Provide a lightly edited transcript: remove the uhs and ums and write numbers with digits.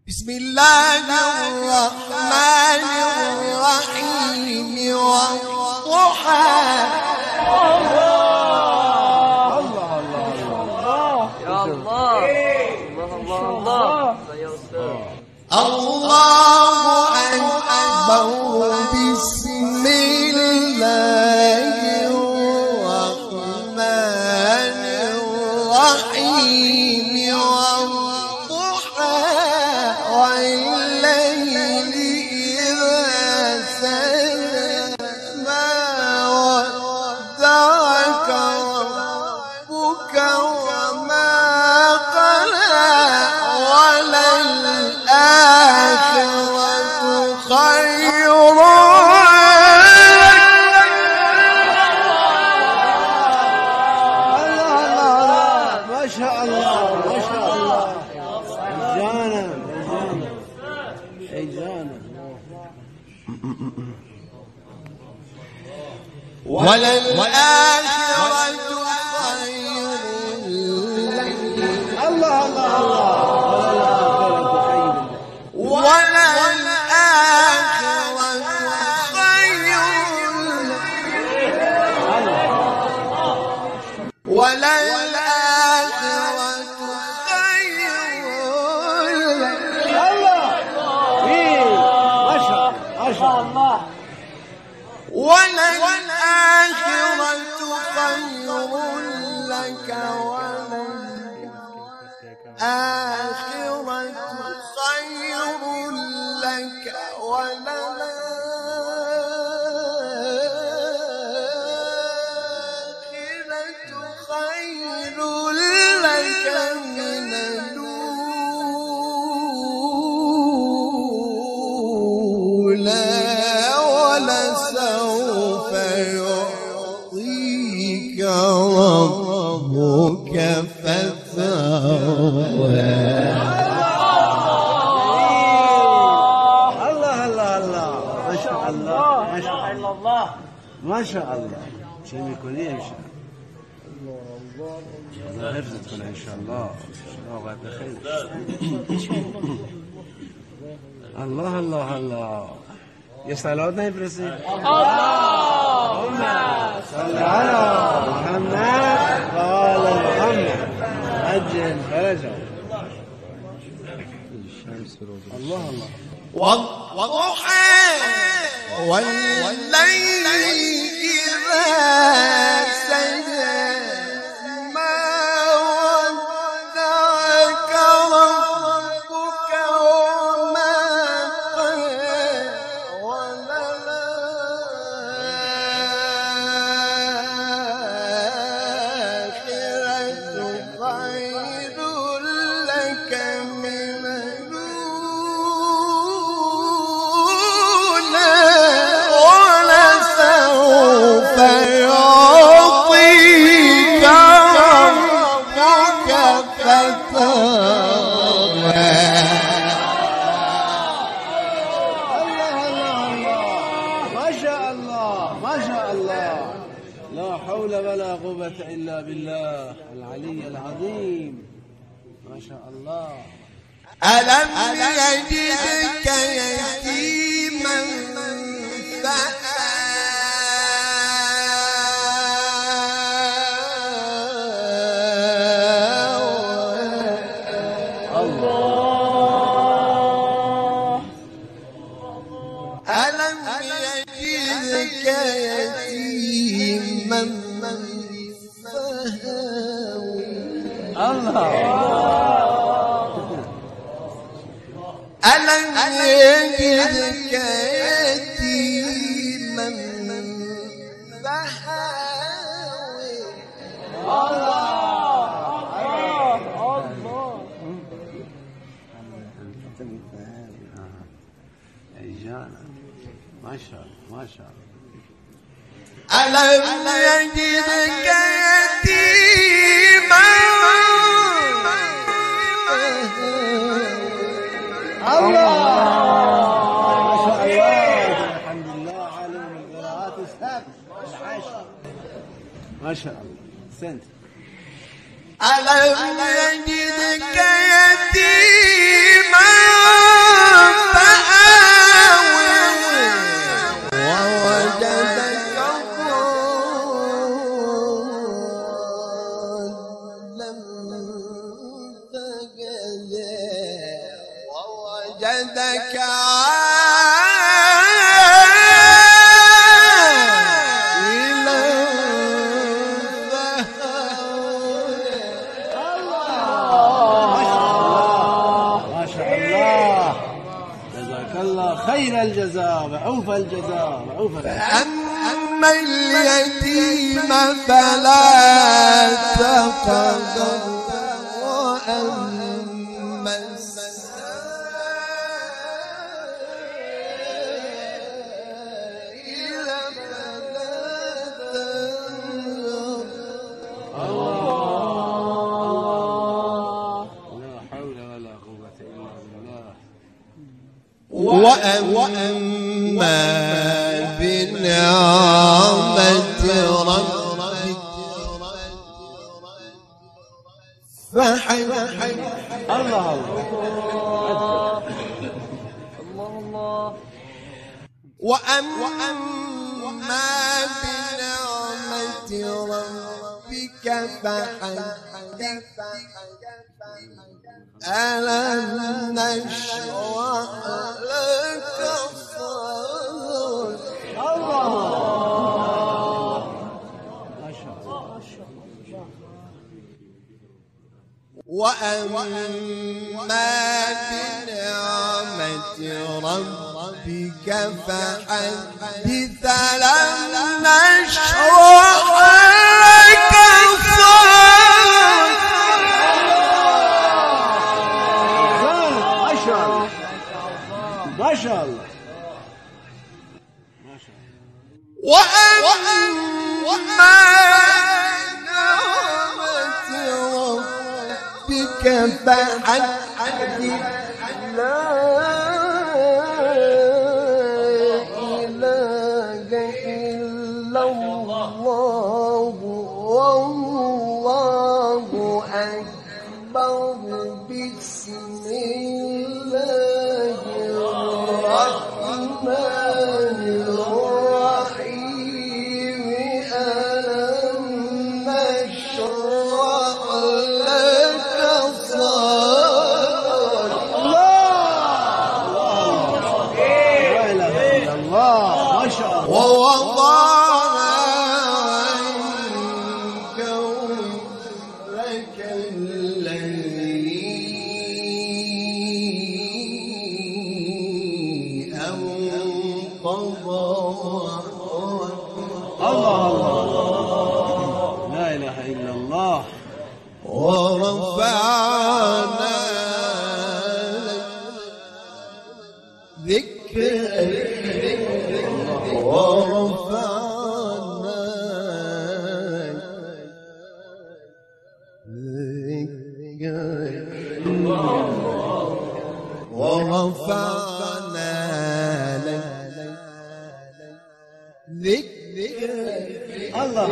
بسم الله الرحمن الرحيم والضحى. الله الله الله يا الله الله الله يا أستاذ. الله أكبر. بسم الله الرحمن الرحيم والضحى والليل إذا سجى ما ودعك ربك وما قلى وللآخرة خير ما شاء الله ما شاء الله. عجانا وللآخرة خير لك. الله الله الله. وللآخرة خير لك. وللآخرة خير لك. الله ما شاء الله. وللآخرة خير لك. وللآخرة خير لك. وللآخرة خير لك من الأولى ولسوف يعطيك ربك فترضى. الله الله الله. ما شاء الله ما شاء الله ما شاء الله. شيء يكون إيه إن شاء الله. الله يحفظكم إن شاء الله. الله بخير. الله الله الله. يسألوني برسي. اللهم صل على محمد وآل محمد عجل فرجه. الله الله. والضحى والليل إذا سجى ما ودعك ربك وما قلى وللآخرة خير لك من ولسوف يعطيك ربك فترضى. الله الله الله. ما شاء الله ما شاء الله. لا حول ولا قوة إلا بالله العلي العظيم. ما شاء الله. ألم يجدك يتيما ألم يجدك يتيما الله. ألم يجدك يتيما فآوى. ما شاء الله ما شاء الله. ألم يجدك يتيما الله ما شاء الله. الحمد لله عالم القراءات السابع العاشر. ما شاء الله. سنت. ألم يجدك يتيما وجدك خير الجزاء وعوف الجزاء وعوف أما اليتيم فلا تقهر وأما السائل فلا تنهر. لا حول ولا قوة إلا بالله. وأما بنعمة ربك فحدث. الله الله. وأما بنعمة ربك فحدث. ألم نشرح لك صدرك. وأما بنعمة ربك فحدث. ألم نشرح لك صدرك. ما شاء الله. وأما نعمة ربك فحدث. لا إله إلا الله والله أكبر. بسم الله الرحمن الرحيم. ألم نشرح لك صدرك. لا إله إلا الله. ما شاء الله. ووضعنا عنك وزرك الذي أنقض ظهرك. الله لا إله إلا الله. ورفعنا لك ذكرك. ورفعنا ذكرك. ورفعنا لك ذكرك. الله